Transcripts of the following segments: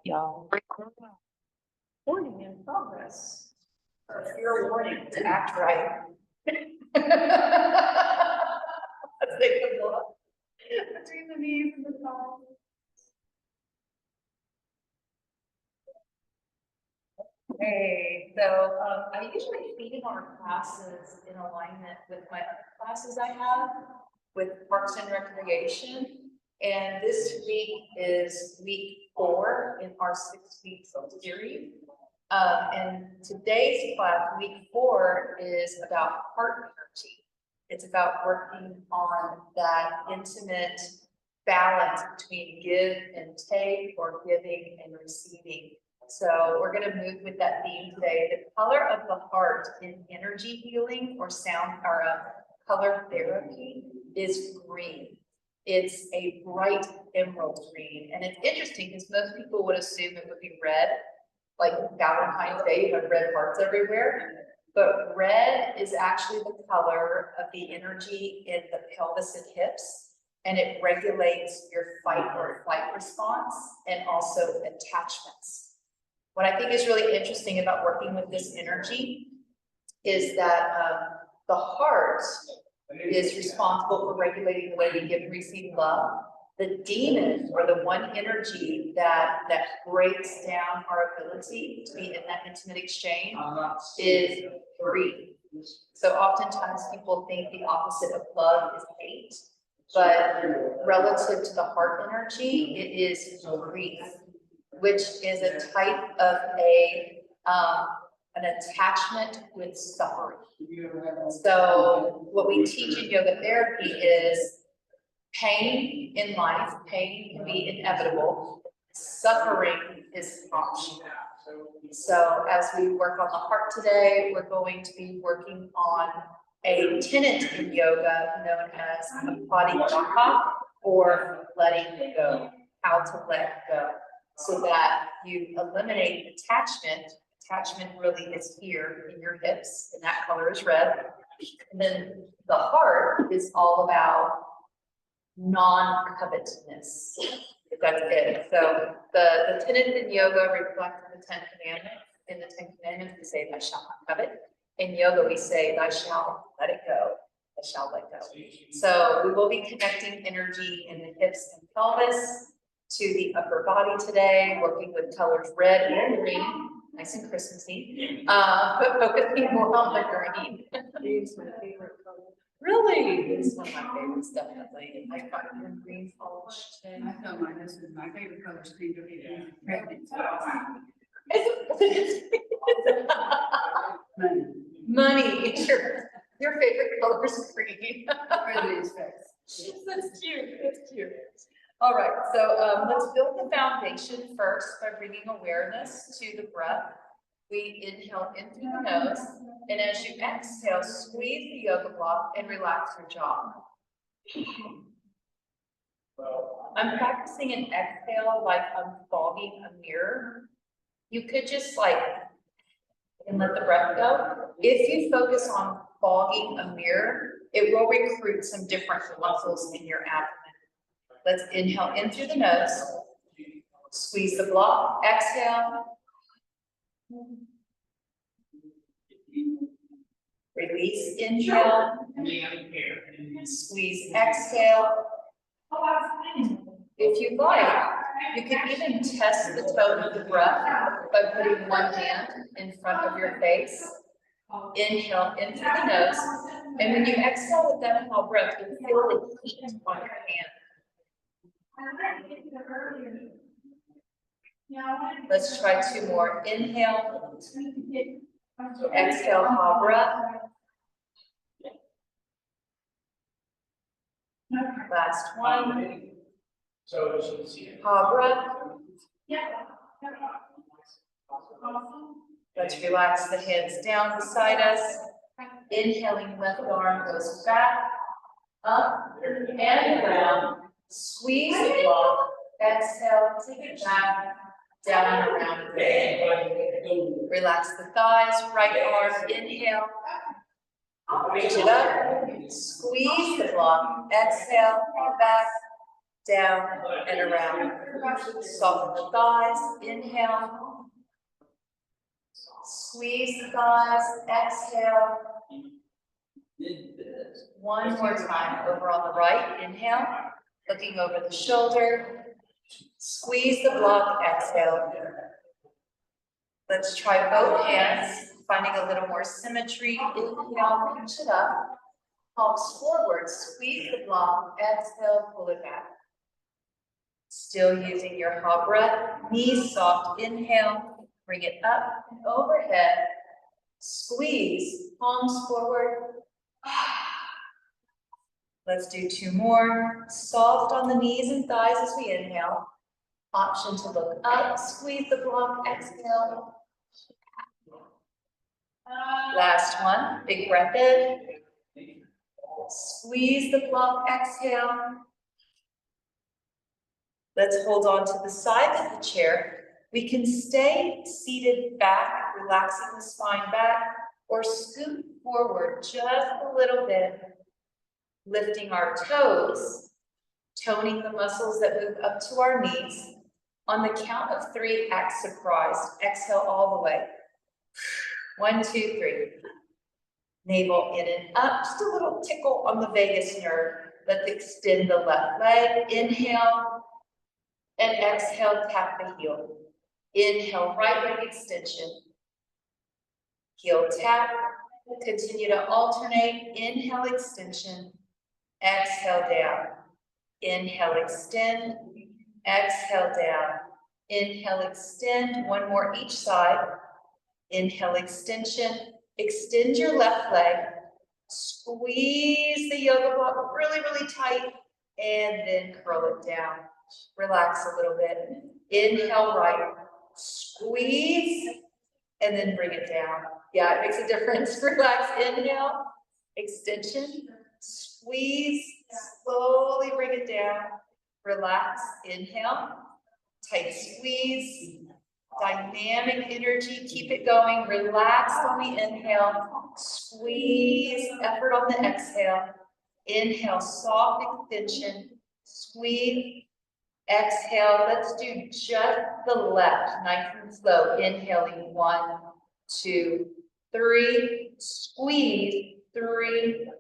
Y'all. Recording in progress. Or your warning to act right. Let's take a look between the knees and the thighs. Okay, so I usually feed our classes in alignment with my other classes I have with Parks and Recreation. And this week is week 4 in our 6-week series. And today's class, week 4, is about heart energy. It's about working on that intimate balance between give and take, or giving and receiving. So we're going to move with that theme today. The color of the heart in energy healing or sound or color therapy is green. It's a bright emerald green. And it's interesting because most people would assume it would be red, like Valentine's Day, you have red hearts everywhere. But red is actually the color of the energy in the pelvis and hips. And it regulates your fight or flight response and also attachments. What I think is really interesting about working with this energy is that the heart is responsible for regulating the way we give and receive love. The demon, or the one energy that breaks down our ability to be in that intimate exchange, is greed. So oftentimes people think the opposite of love is hate, but relative to the heart energy, it is greed, which is a type of an attachment with suffering. So what we teach in yoga therapy is pain in life. Pain can be inevitable. Suffering is optional. So as we work on the heart today, we're going to be working on a tenet in yoga known as repatterning, or letting go, how to let go, so that you eliminate attachment. Attachment really is here in your hips, and that color is red. And then the heart is all about non-covetousness, if that's good. So the tenets in yoga reflect the 10 commandments. In the 10 commandments, we say, thou shalt not covet. In yoga, we say, thou shalt let it go. Thou shalt let go. So we will be connecting energy in the hips and pelvis to the upper body today, working with colors red and green. Nice and Christmassy, but focusing more on the green. Green's my favorite color. Really? It's one of my favorites, definitely. I got your green polish today. I tell my husband, my favorite color is pink. Pregnant. Money. Money. It's your favorite color is green. That's cute. That's cute. All right, so let's build the foundation first by bringing awareness to the breath. We inhale in through the nose, and as you exhale, squeeze the yoga block and relax your jaw. I'm practicing an exhale like I'm fogging a mirror. You could just and let the breath go. If you focus on fogging a mirror, it will recruit some different muscles in your abdomen. Let's inhale in through the nose, squeeze the block, exhale. Release, inhale, squeeze, exhale. If you'd like, you can even test the tone of the breath by putting one hand in front of your face. Inhale in through the nose, and when you exhale with that inhale breath, you feel the heat on your hand. Let's try 2 more. Inhale, exhale, Cobra. Last one. Cobra. Let's relax the hands down beside us. Inhaling, left arm goes back, up, and around. Squeeze the block. Exhale, take it back, down and around again. Relax the thighs, right arm, inhale. Reach it up, squeeze the block, exhale, back, down and around. Soften the thighs, inhale. Squeeze the thighs, exhale. One more time, over on the right, inhale, looking over the shoulder. Squeeze the block, exhale. Let's try both hands, finding a little more symmetry. Inhale, reach it up. Palms forward, squeeze the block, exhale, pull it back. Still using your ha breath, knees soft, inhale, bring it up and overhead. Squeeze, palms forward. Let's do two more. Soft on the knees and thighs as we inhale. Option to look up, squeeze the block, exhale. Last one, big breath in. Squeeze the block, exhale. Let's hold on to the sides of the chair. We can stay seated back, relaxing the spine back, or scoot forward just a little bit, lifting our toes, toning the muscles that move up to our knees. On the count of 3, act surprised. Exhale all the way. 1, 2, 3. Navel in and up, just a little tickle on the vagus nerve. Let's extend the left leg. Inhale and exhale, tap the heel. Inhale, right leg extension. Heel tap. Continue to alternate. Inhale, extension. Exhale, down. Inhale, extend. Exhale, down. Inhale, extend. One more each side. Inhale, extension. Extend your left leg. Squeeze the yoga block really, really tight. And then curl it down. Relax a little bit. Inhale, right. Squeeze. And then bring it down. Yeah, it makes a difference. Relax. Inhale. Extension. Squeeze. Slowly bring it down. Relax. Inhale. Tight squeeze. Dynamic energy. Keep it going. Relax on the inhale. Squeeze. Effort on the exhale. Inhale. Soft extension. Squeeze. Exhale. Let's do just the left. Nice and slow. Inhaling. 1, 2, 3. Squeeze. 3,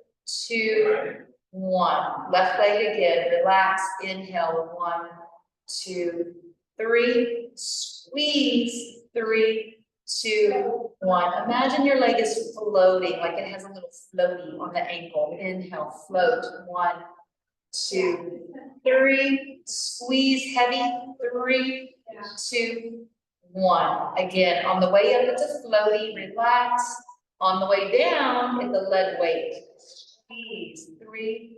2, 1. Left leg again. Relax. Inhale. 1, 2, 3. Squeeze. 3, 2, 1. Imagine your leg is floating, like it has a little floaty on the ankle. Inhale. Float. 1, 2, 3. Squeeze heavy. 3, 2, 1. Again, on the way up, it's a floaty. Relax. On the way down, it's a lead weight. Squeeze. 3,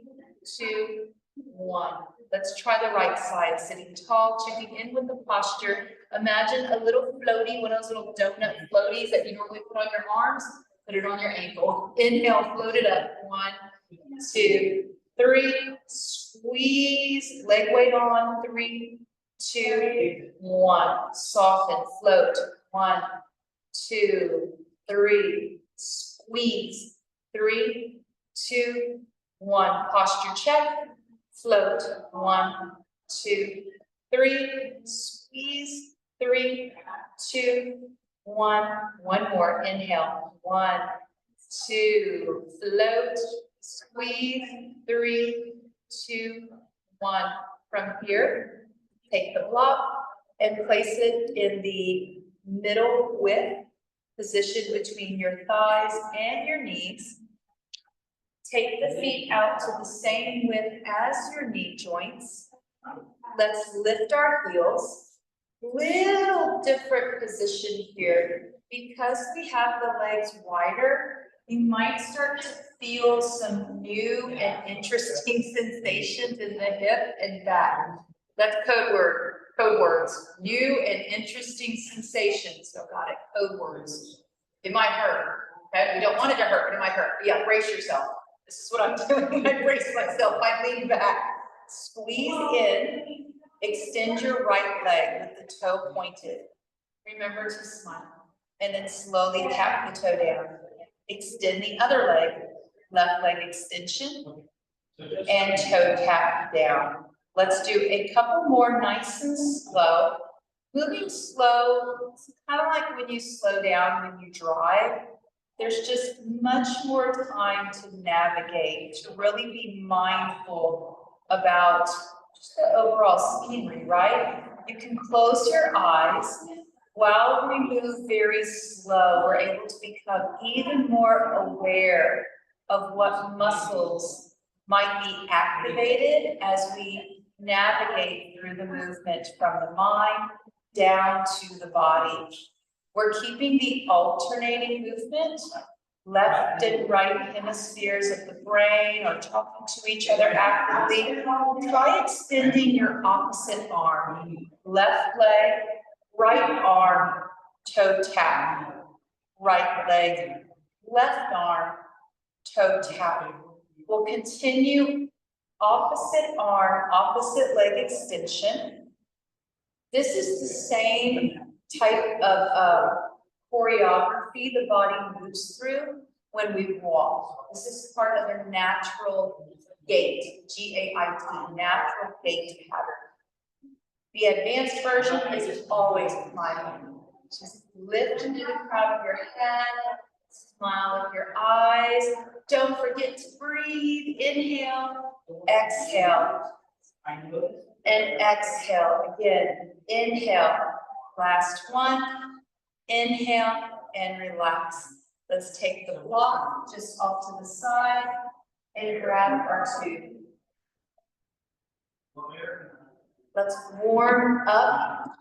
2, 1. Let's try the right side. Sitting tall, checking in with the posture. Imagine a little floaty, one of those little donut floaties that you normally put on your arms. Put it on your ankle. Inhale, float it up. 1, 2, 3. Squeeze. Leg weight on. 3, 2, 1. Soften. Float. 1, 2, 3. Squeeze. 3, 2, 1. Posture check. Float. 1, 2, 3. Squeeze. 3, 2, 1. One more. Inhale. 1, 2. Float. Squeeze. 3, 2, 1. From here, take the block and place it in the middle width position between your thighs and your knees. Take the feet out to the same width as your knee joints. Let's lift our heels. Little different position here. Because we have the legs wider, you might start to feel some new and interesting sensations in the hip and back. That's code words. New and interesting sensations. So got it, code words. It might hurt, okay? We don't want it to hurt, but it might hurt. But yeah, brace yourself. This is what I'm doing. I brace myself by leaning back. Squeeze in. Extend your right leg with the toe pointed. Remember to smile. And then slowly tap the toe down. Extend the other leg. Left leg extension. And toe tap down. Let's do a couple more nice and slow. Moving slow, it's kind of like when you slow down when you drive. There's just much more time to navigate, to really be mindful about just the overall scenery, right? You can close your eyes. While we move very slow, we're able to become even more aware of what muscles might be activated as we navigate through the movement from the mind down to the body. We're keeping the alternating movement, left and right hemispheres of the brain or talking to each other actively. Try extending your opposite arm, left leg, right arm, toe tap, right leg, left arm, toe tap. We'll continue opposite arm, opposite leg extension. This is the same type of choreography the body moves through when we walk. This is part of their natural gait, G-A-I-T, natural gait pattern. The advanced version is always smiling. Just lift into the crown of your head, smile with your eyes. Don't forget to breathe. Inhale, exhale, and exhale. Again, inhale. Last one. Inhale and relax. Let's take the block just off to the side and grab our tube. Let's warm up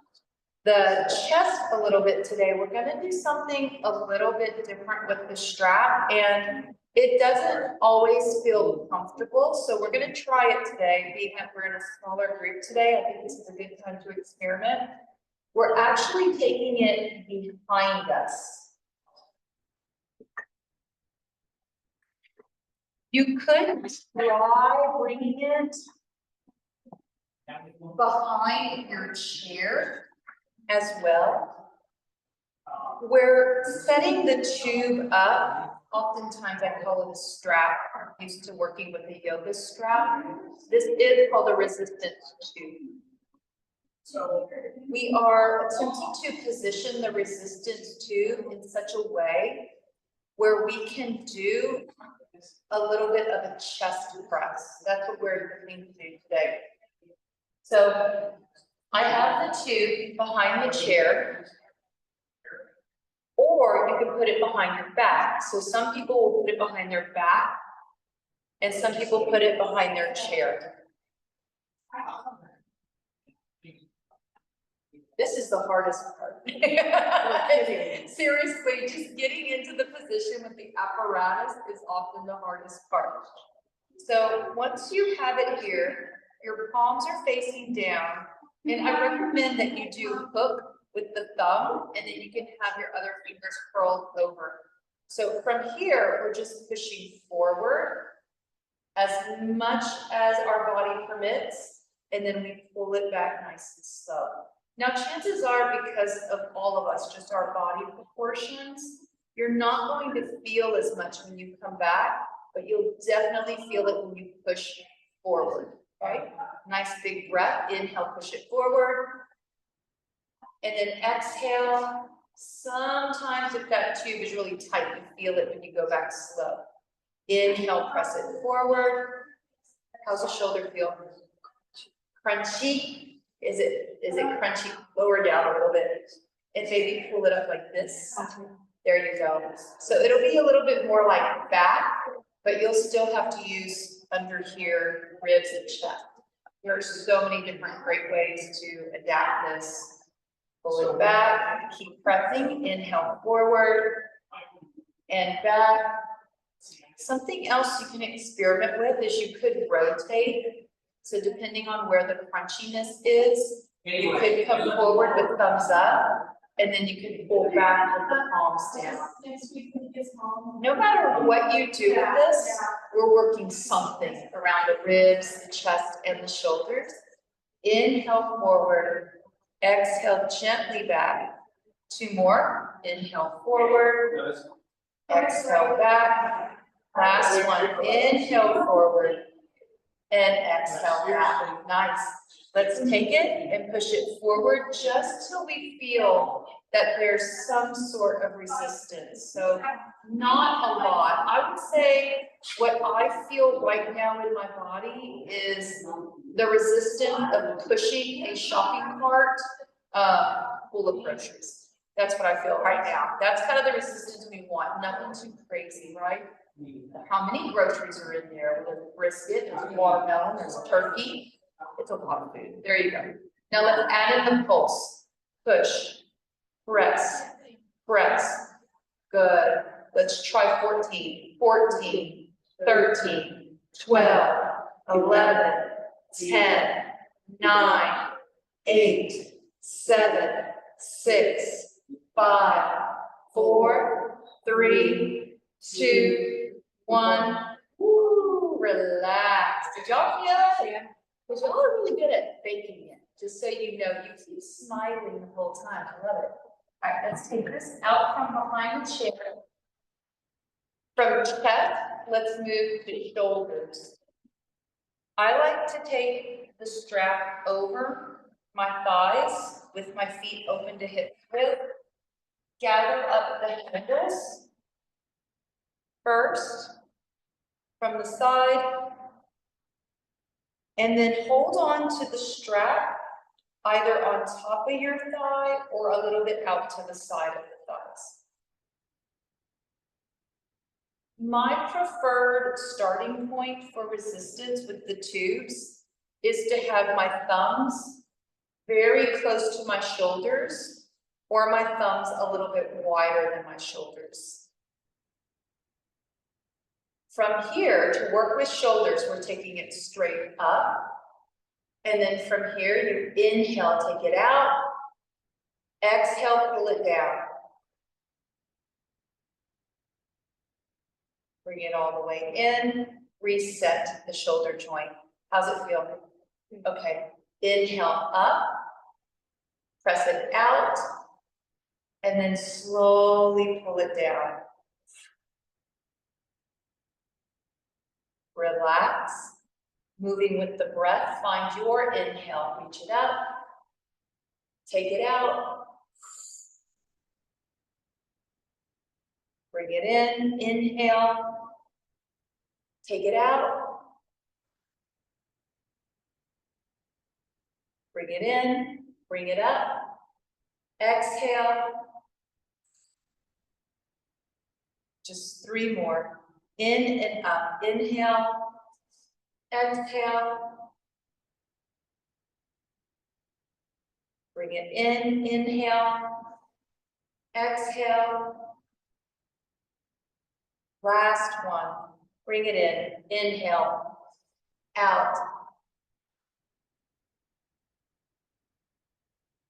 the chest a little bit today. We're going to do something a little bit different with the strap, and it doesn't always feel comfortable. So we're going to try it today, being that we're in a smaller group today. I think this is a good time to experiment. We're actually taking it behind us. You could try bringing it behind your chair as well. We're setting the tube up. Oftentimes I call it a strap. I'm used to working with a yoga strap. This is called a resistance tube. So we are attempting to position the resistance tube in such a way where we can do a little bit of a chest press. That's what we're looking to do today. So I have the tube behind the chair, or you can put it behind your back. So some people will put it behind their back, and some people put it behind their chair. This is the hardest part. Seriously, just getting into the position with the apparatus is often the hardest part. So once you have it here, your palms are facing down, and I recommend that you do hook with the thumb, and then you can have your other fingers curled over. So from here, we're just pushing forward as much as our body permits, and then we pull it back nice and slow. Now, chances are, because of all of us, just our body proportions, you're not going to feel as much when you come back, but you'll definitely feel it when you push forward, right? Nice big breath, inhale, push it forward. And then exhale. Sometimes if that tube is really tight, you feel it when you go back slow. Inhale, press it forward. How's the shoulder feel? Crunchy? Is it crunchy? Lower down a little bit. And maybe pull it up like this. There you go. So it'll be a little bit more like back, but you'll still have to use under here, ribs and chest. There are so many different great ways to adapt this. Pull it back, keep pressing, inhale forward and back. Something else you can experiment with is you could rotate. So depending on where the crunchiness is, you could come forward with thumbs up, and then you can pull back with the palms down. No matter what you do with this, we're working something around the ribs, the chest, and the shoulders. Inhale forward, exhale gently back. Two more. Inhale forward, exhale back. Last one. Inhale forward, and exhale back. Nice. Let's take it and push it forward just till we feel that there's some sort of resistance. So not a lot. I would say what I feel right now in my body is the resistance of pushing a shopping cart full of groceries. That's what I feel right now. That's kind of the resistance we want. Nothing too crazy, right? How many groceries are in there? There's brisket, there's watermelon, there's turkey. It's a lot of food. There you go. Now let's add in the pulse. Push, press, press. Good. Let's try 14, 14, 13, 12, 11, 10, 9, 8, 7, 6, 5, 4, 3, 2, 1. Woo, relax. Did y'all feel it? Yeah. Because y'all are really good at faking it. Just so you know, you keep smiling the whole time. I love it. All right, let's take this out from behind the chair. From chest, let's move to shoulders. I like to take the strap over my thighs with my feet open to hip width. Gather up the handles first from the side, and then hold on to the strap either on top of your thigh or a little bit out to the side of the thighs. My preferred starting point for resistance with the tubes is to have my thumbs very close to my shoulders or my thumbs a little bit wider than my shoulders. From here, to work with shoulders, we're taking it straight up. And then from here, you inhale, take it out. Exhale, pull it down. Bring it all the way in. Reset the shoulder joint. How's it feel? Okay. Inhale up. Press it out. And then slowly pull it down. Relax. Moving with the breath, find your inhale, reach it up, take it out, bring it in, inhale, take it out, bring it in, bring it up, exhale, just 3 more, in and up, inhale, exhale, bring it in, inhale, exhale. Last one, bring it in, inhale, out.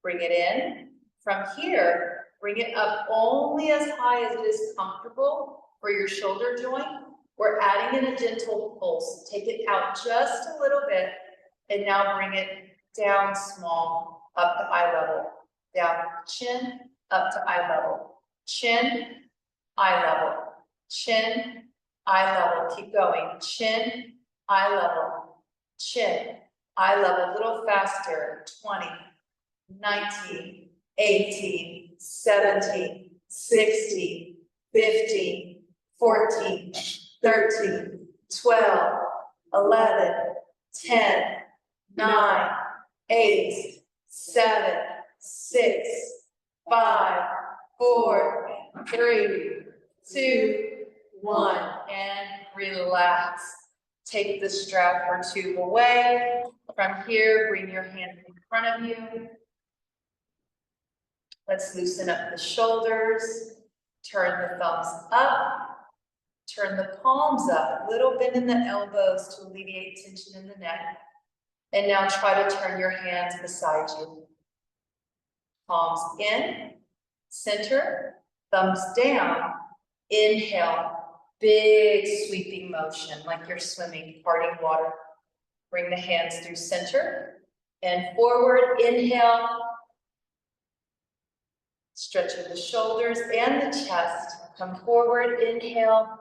Bring it in. From here, bring it up only as high as it is comfortable for your shoulder joint. We're adding in a gentle pulse. Take it out just a little bit, and now bring it down small, up to eye level. Down chin, up to eye level. Chin, eye level. Chin, eye level. Keep going. Chin, eye level. Chin, eye level. A little faster. 20, 19, 18, 17, 16, 15, 14, 13, 12, 11, 10, 9, 8, 7, 6, 5, 4, 3, 2, 1, and relax. Take the strap or tube away. From here, bring your hand in front of you. Let's loosen up the shoulders. Turn the thumbs up. Turn the palms up. Little bend in the elbows to alleviate tension in the neck. And now try to turn your hands beside you. Palms in, center, thumbs down. Inhale, big sweeping motion like you're swimming, parting water. Bring the hands through center and forward. Inhale. Stretching the shoulders and the chest. Come forward, inhale.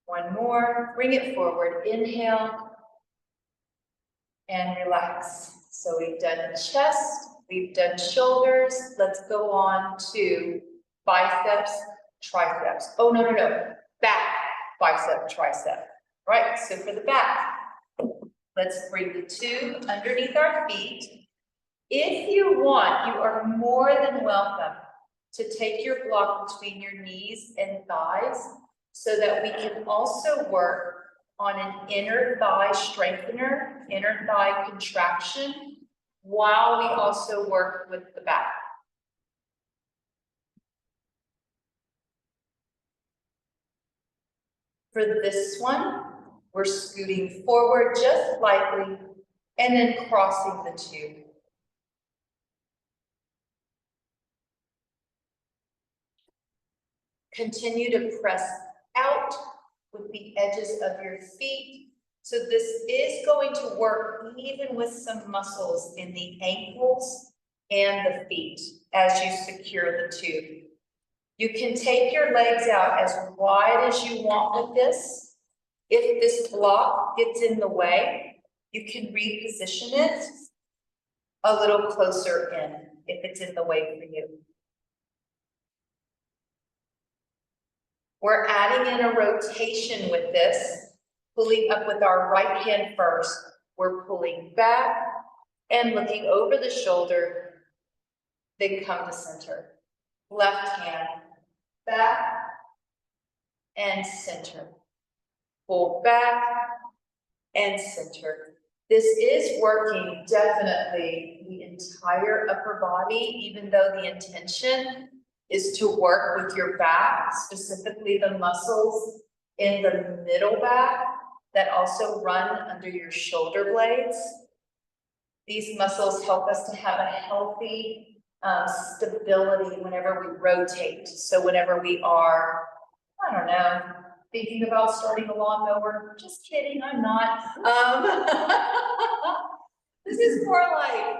One more, bring it forward, inhale, and relax. So we've done chest, we've done shoulders, let's go on to biceps, triceps. Oh, no, back, bicep, tricep. Right, so for the back, let's bring the tube underneath our feet. If you want, you are more than welcome to take your block between your knees and thighs so that we can also work on an inner thigh strengthener, inner thigh contraction, while we also work with the back. For this one, we're scooting forward just slightly and then crossing the tube. Continue to press out with the edges of your feet. So this is going to work even with some muscles in the ankles and the feet as you secure the tube. You can take your legs out as wide as you want with this. If this block gets in the way, you can reposition it a little closer in if it's in the way for you. We're adding in a rotation with this, pulling up with our right hand first. We're pulling back and looking over the shoulder, then come to center. Left hand, back and center. Pull back and center. This is working definitely the entire upper body, even though the intention is to work with your back, specifically the muscles in the middle back that also run under your shoulder blades. These muscles help us to have a healthy stability whenever we rotate. So whenever we are, I don't know, thinking about starting a lawnmower, just kidding, I'm not. This is more like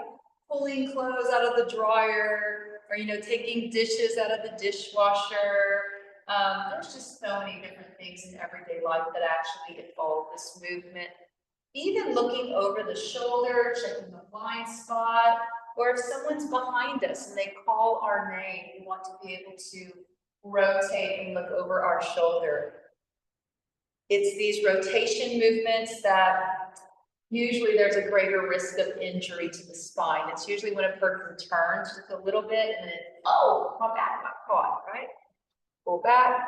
pulling clothes out of the dryer, or taking dishes out of the dishwasher. There's just so many different things in everyday life that actually involve this movement. Even looking over the shoulder, checking the blind spot, or if someone's behind us and they call our name, we want to be able to rotate and look over our shoulder. It's these rotation movements that usually there's a greater risk of injury to the spine. It's usually when a person turns just a little bit and then, oh, my back got caught, right? Pull back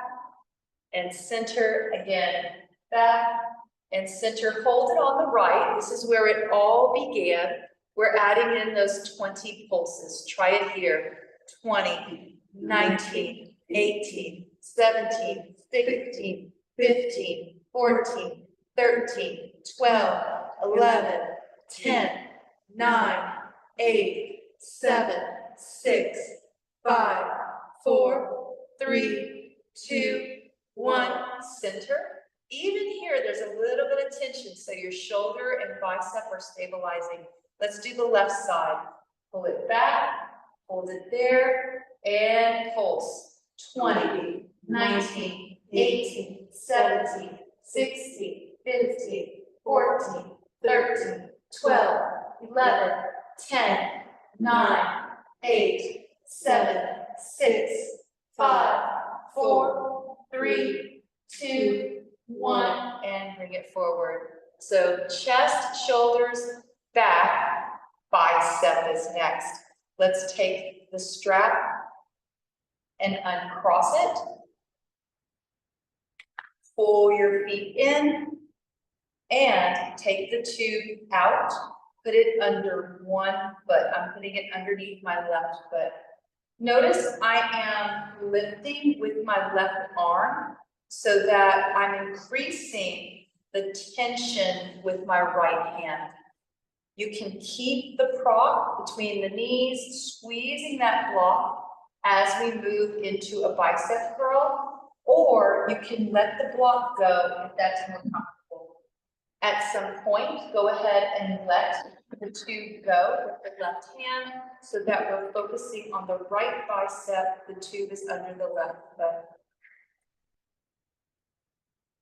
and center again, back and center. Hold it on the right. This is where it all began. We're adding in those 20 pulses. Try it here. 20, 19, 18, 17, 16, 15, 14, 13, 12, 11, 10, 9, 8, 7, 6, 5, 4, 3, 2, 1. Center. Even here, there's a little bit of tension, so your shoulder and bicep are stabilizing. Let's do the left side. Pull it back, hold it there, and pulse. 20, 19, 18, 17, 16, 15, 14, 13, 12, 11, 10, 9, 8, 7, 6, 5, 4, 3, 2, 1, and bring it forward. So chest, shoulders, back, bicep is next. Let's take the strap and uncross it. Pull your feet in and take the tube out. Put it under one foot. I'm putting it underneath my left foot. Notice I am lifting with my left arm so that I'm increasing the tension with my right hand. You can keep the prop between the knees, squeezing that block as we move into a bicep curl, or you can let the block go if that's more comfortable. At some point, go ahead and let the tube go with the left hand so that we're focusing on the right bicep. The tube is under the left foot.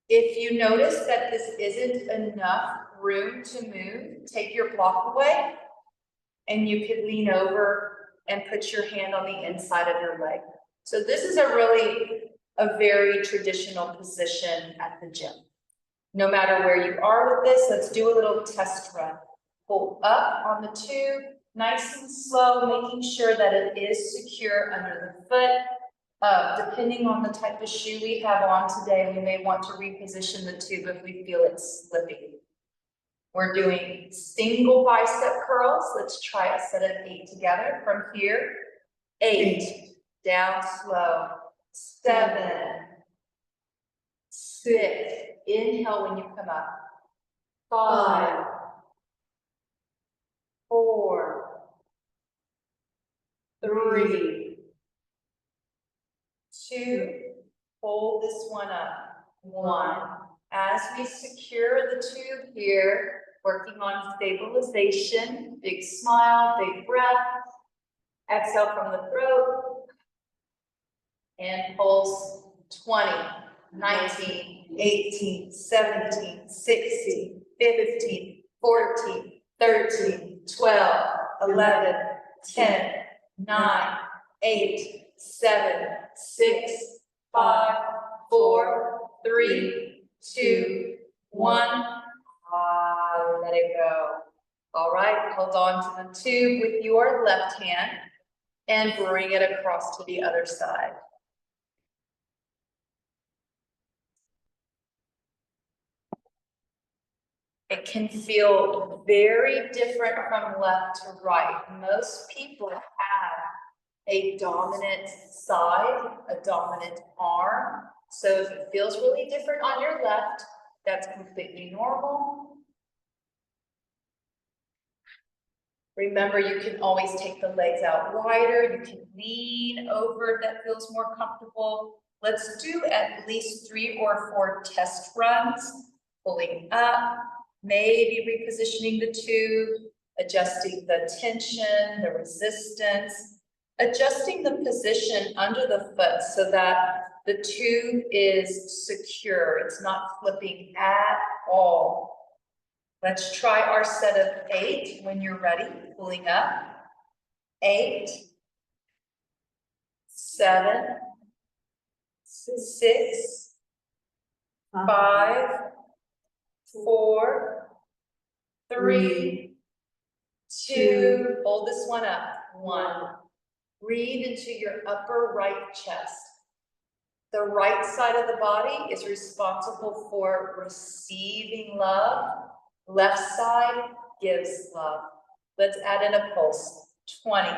If you notice that this isn't enough room to move, take your block away and you could lean over and put your hand on the inside of your leg. So this is a very traditional position at the gym. No matter where you are with this, let's do a little test run. Pull up on the tube, nice and slow, making sure that it is secure under the foot. Depending on the type of shoe we have on today, we may want to reposition the tube if we feel it's slipping. We're doing single bicep curls. Let's try a set of 8 together from here. 8, down slow. 7, 6, inhale when you come up. 5, 4, 3, 2, hold this one up. 1. As we secure the tube here, working on stabilization, big smile, big breath. Exhale from the throat. And pulse 20, 19, 18, 17, 16, 15, 14, 13, 12, 11, 10, 9, 8, 7, 6, 5, 4, 3, 2, 1. Let it go. All right, hold on to the tube with your left hand and bring it across to the other side. It can feel very different from left to right. Most people have a dominant side, a dominant arm. So if it feels really different on your left, that's completely normal. Remember, you can always take the legs out wider. You can lean over if that feels more comfortable. Let's do at least 3 or 4 test runs, pulling up, maybe repositioning the tube, adjusting the tension, the resistance, adjusting the position under the foot so that the tube is secure. It's not flipping at all. Let's try our set of 8 when you're ready, pulling up. 8, 7, 6, 5, 4, 3, 2, hold this one up. 1. Breathe into your upper right chest. The right side of the body is responsible for receiving love. Left side gives love. Let's add in a pulse. 20,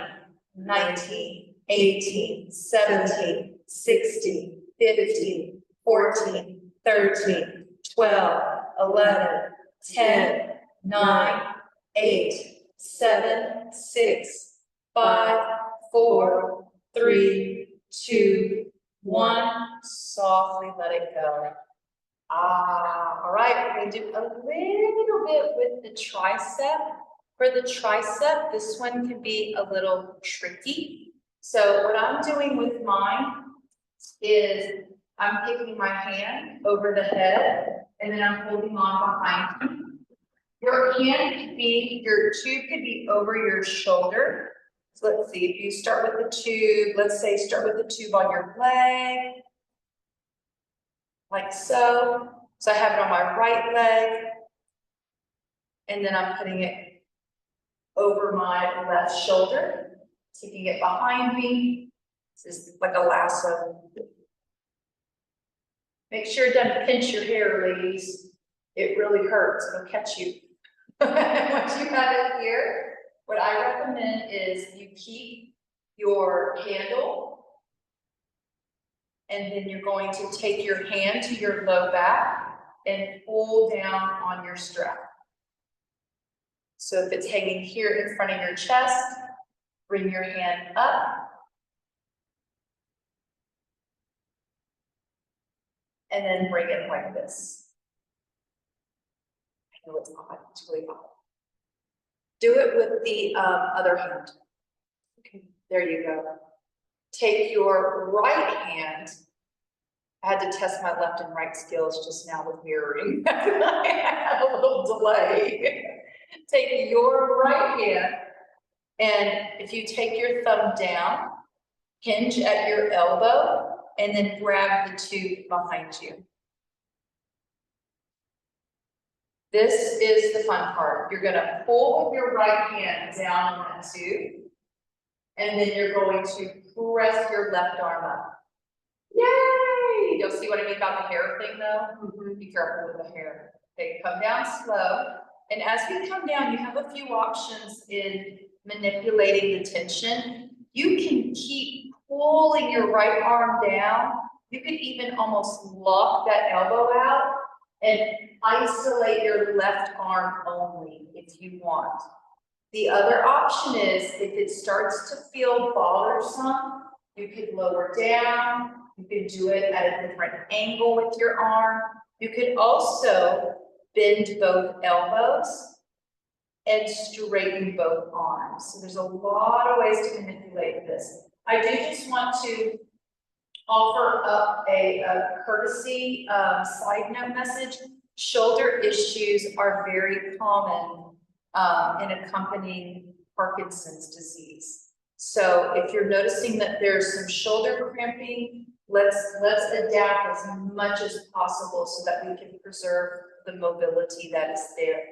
19, 18, 17, 16, 15, 14, 13, 12, 11, 10, 9, 8, 7, 6, 5, 4, 3, 2, 1. Softly let it go. All right, we're going to do a little bit with the tricep. For the tricep, this one can be a little tricky. So what I'm doing with mine is I'm taking my hand over the head and then I'm holding on behind me. Your tube could be over your shoulder. So let's see, if you start with the tube, let's say start with the tube on your leg. Like so. So I have it on my right leg, and then I'm putting it over my left shoulder, taking it behind me. This is like a lasso. Make sure it doesn't pinch your hair, ladies. It really hurts, it'll catch you. Once you have it here, what I recommend is you keep your handle and then you're going to take your hand to your low back and pull down on your strap. So if it's hanging here in front of your chest, bring your hand up. And then bring it like this. I know it's odd, it's really odd. Do it with the other hand. Okay, there you go. Take your right hand I had to test my left and right skills just now with mirroring. I had a little delay. Take your right hand, and if you take your thumb down, hinge at your elbow, and then grab the tube behind you. This is the fun part. You're gonna pull with your right hand down on that tube, and then you're going to press your left arm up. Yay! You'll see what I mean about the hair thing though? Be careful with the hair. Okay, come down slow. And as we come down, you have a few options in manipulating the tension. You can keep pulling your right arm down. You could even almost lock that elbow out and isolate your left arm only if you want. The other option is if it starts to feel bothersome, you could lower down. You could do it at a different angle with your arm. You could also bend both elbows and straighten both arms. So there's a lot of ways to manipulate this. I do just want to offer up a courtesy side note message. Shoulder issues are very common in accompanying Parkinson's disease. So if you're noticing that there's some shoulder cramping, let's adapt as much as possible so that we can preserve the mobility that is there.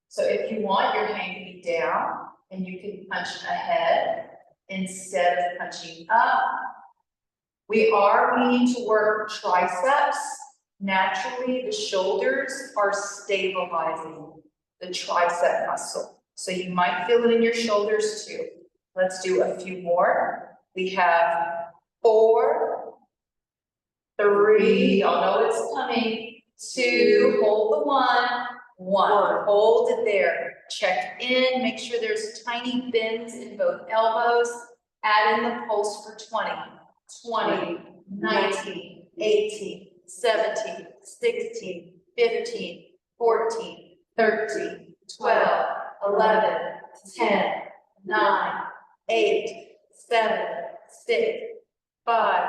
So if you want, your hand to be down and you can punch ahead instead of punching up. We are needing to work triceps. Naturally, the shoulders are stabilizing the tricep muscle. So you might feel it in your shoulders too. Let's do a few more. We have 4, 3, y'all know it's coming, 2, hold the 1, hold it there. Check in, make sure there's tiny bends in both elbows. Add in the pulse for 20, 19, 18, 17, 16, 15, 14, 13, 12, 11, 10, 9, 8, 7, 6, 5,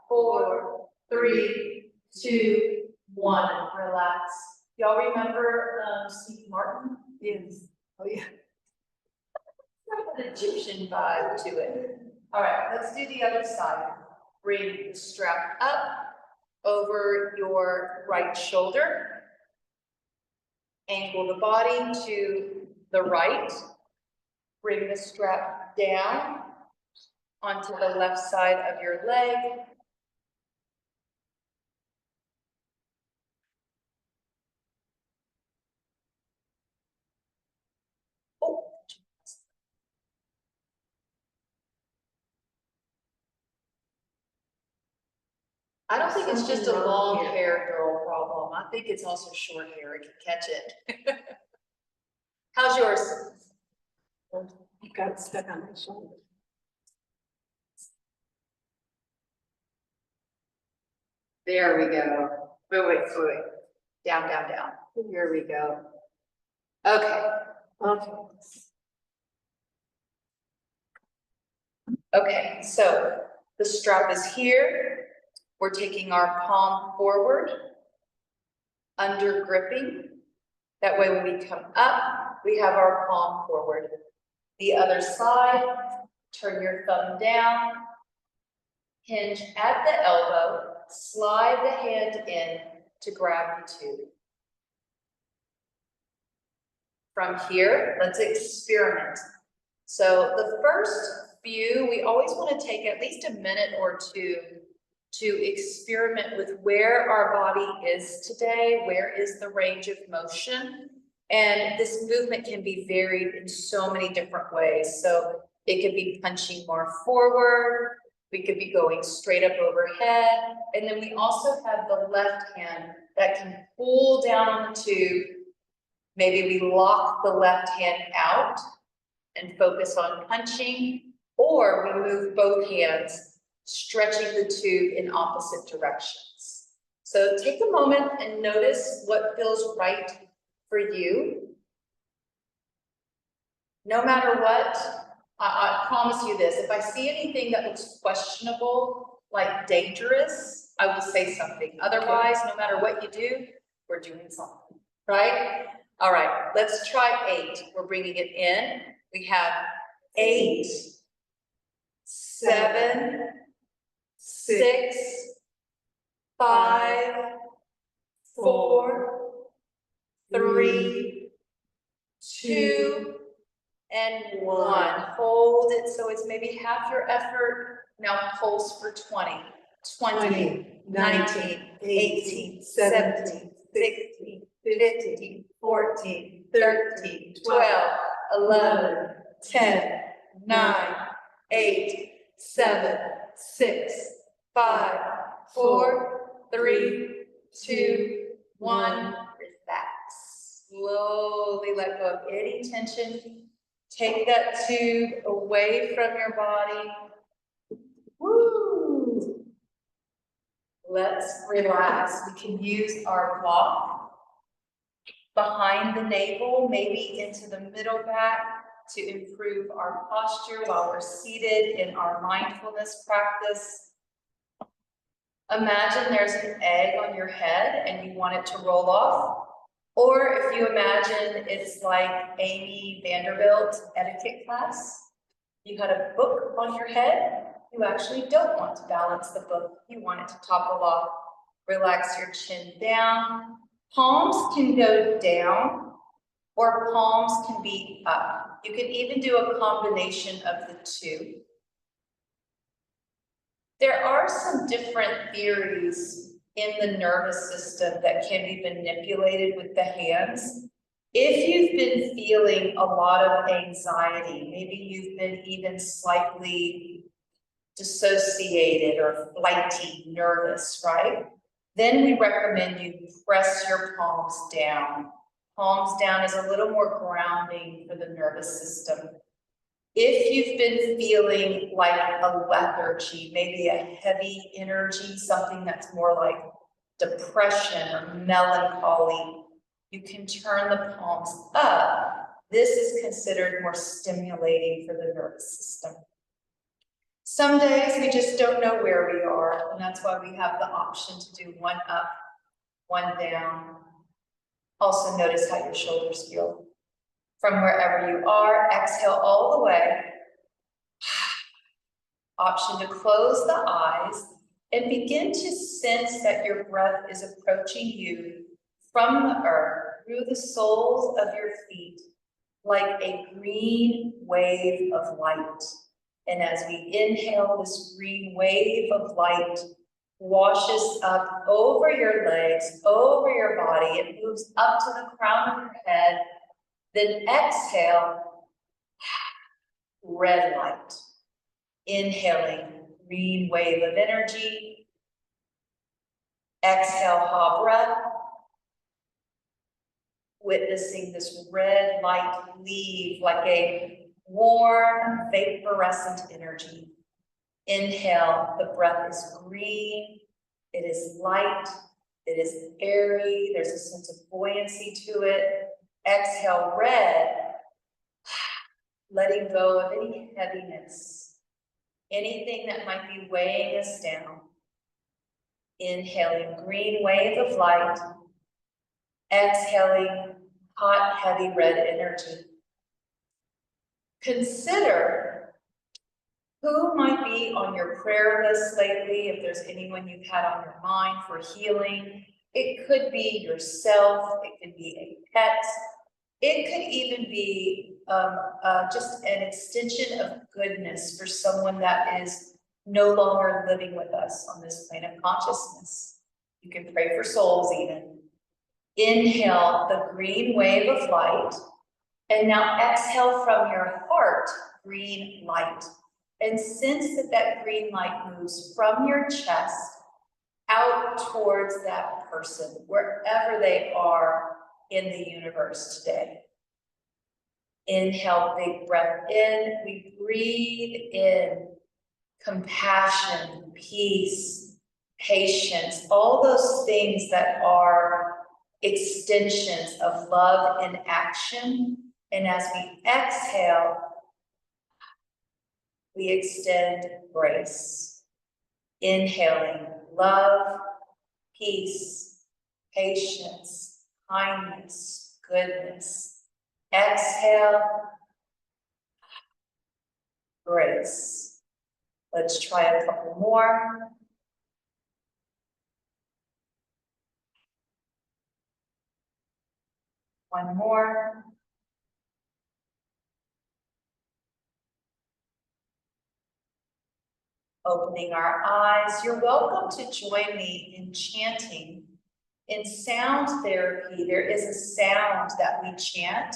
4, 3, 2, 1. Relax. Y'all remember Steve Martin? Yes. Oh yeah. Got an Egyptian vibe to it. All right, let's do the other side. Bring the strap up over your right shoulder. Angle the body to the right. Bring the strap down onto the left side of your leg. Oh. I don't think it's just a long hair girl problem. I think it's also short hair. It can catch it. How's yours? You got stuck on my shoulder. There we go. Wait. Down. Here we go. Okay. Okay, so the strap is here. We're taking our palm forward, under gripping. That way when we come up, we have our palm forward. The other side, turn your thumb down, hinge at the elbow, slide the hand in to grab the tube. From here, let's experiment. So the first few, we always want to take at least a minute or two to experiment with where our body is today, where is the range of motion. And this movement can be varied in so many different ways. So it could be punching more forward, we could be going straight up overhead, and then we also have the left hand that can pull down on the tube. Maybe we lock the left hand out and focus on punching, or we move both hands, stretching the tube in opposite directions. So take a moment and notice what feels right for you. No matter what, I promise you this, if I see anything that looks questionable like dangerous, I will say something. Otherwise, no matter what you do, we're doing something, right? All right, let's try 8. We're bringing it in. We have 8, 7, 6, 5, 4, 3, 2, and 1. Hold it so it's maybe half your effort. Now pulse for 20, 19, 18, 17, 16, 15, 14, 13, 12, 11, 10, 9, 8, 7, 6, 5, 4, 3, 2, 1. Relax. Slowly let go of any tension. Take that tube away from your body. Woo! Let's relax. We can use our block behind the navel, maybe into the middle back to improve our posture while we're seated in our mindfulness practice. Imagine there's an egg on your head and you want it to roll off. Or if you imagine it's like Amy Vanderbilt etiquette class, you had a book on your head, you actually don't want to balance the book, you want it to topple off. Relax your chin down. Palms can go down or palms can be up. You can even do a combination of the two. There are some different theories in the nervous system that can be manipulated with the hands. If you've been feeling a lot of anxiety, maybe you've been even slightly dissociated or flighty, nervous, right? Then we recommend you press your palms down. Palms down is a little more grounding for the nervous system. If you've been feeling like a lethargy, maybe a heavy energy, something that's more like depression or melancholy, you can turn the palms up. This is considered more stimulating for the nervous system. Some days we just don't know where we are, and that's why we have the option to do one up, one down. Also notice how your shoulders feel. From wherever you are, exhale all the way. Option to close the eyes and begin to sense that your breath is approaching you from the earth through the soles of your feet like a green wave of light. And as we inhale, this green wave of light washes up over your legs, over your body. It moves up to the crown of your head. Then exhale, red light. Inhaling, green wave of energy. Exhale, ha breath. Witnessing this red light leave like a warm, vaporescent energy. Inhale, the breath is green, it is light, it is airy, there's a sense of buoyancy to it. Exhale, red, letting go of any heaviness, anything that might be weighing us down. Inhaling, green wave of light. Exhaling, hot, heavy red energy. Consider who might be on your prayer list lately, if there's anyone you've had on your mind for healing. It could be yourself, it could be a pet, it could even be just an extension of goodness for someone that is no longer living with us on this plane of consciousness. You can pray for souls even. Inhale the green wave of light, and now exhale from your heart, green light. And sense that that green light moves from your chest out towards that person, wherever they are in the universe today. Inhale, big breath in. We breathe in compassion, peace, patience, all those things that are extensions of love in action. And as we exhale, we extend grace. Inhaling love, peace, patience, kindness, goodness. Exhale, grace. Let's try a couple more. One more. Opening our eyes. You're welcome to join me in chanting. In sound therapy, there is a sound that we chant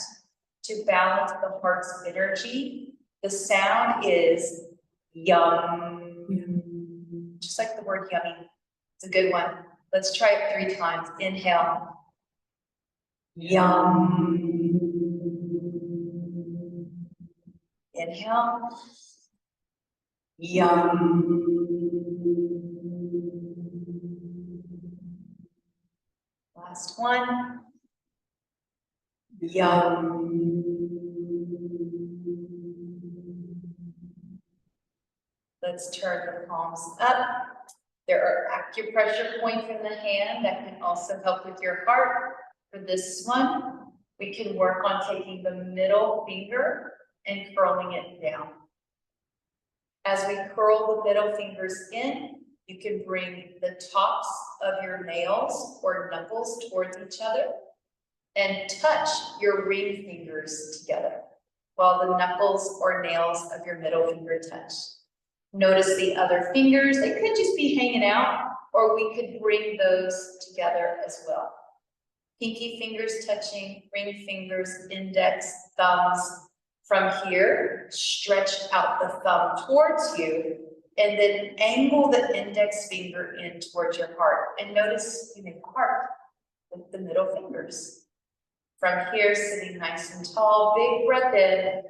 to balance the heart's energy. The sound is yum. Just like the word yummy. It's a good one. Let's try it 3 times. Inhale. Yum. Inhale. Yum. Last one. Yum. Let's turn the palms up. There are acupressure points in the hand that can also help with your heart. For this one, we can work on taking the middle finger and curling it down. As we curl the middle fingers in, you can bring the tops of your nails or knuckles towards each other and touch your ring fingers together while the knuckles or nails of your middle finger touch. Notice the other fingers. They could just be hanging out, or we could bring those together as well. Pinky fingers touching, ring fingers, index, thumbs. From here, stretch out the thumb towards you, and then angle the index finger in towards your heart. And notice you make a heart with the middle fingers. From here, sitting nice and tall, big breath in.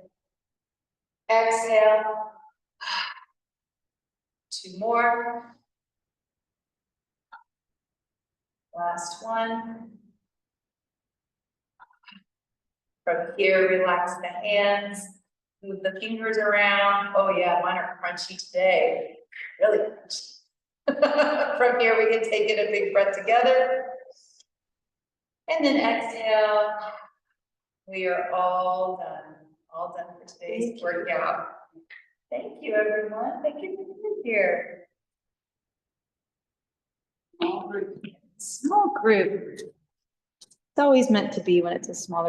Exhale. 2 more. Last one. From here, relax the hands, move the fingers around. Oh yeah, mine are crunchy today, really crunchy. From here, we can take in a big breath together. And then exhale. We are all done for today's workout. Thank you, everyone. Thank you for being here. Small group. It's always meant to be when it's a smaller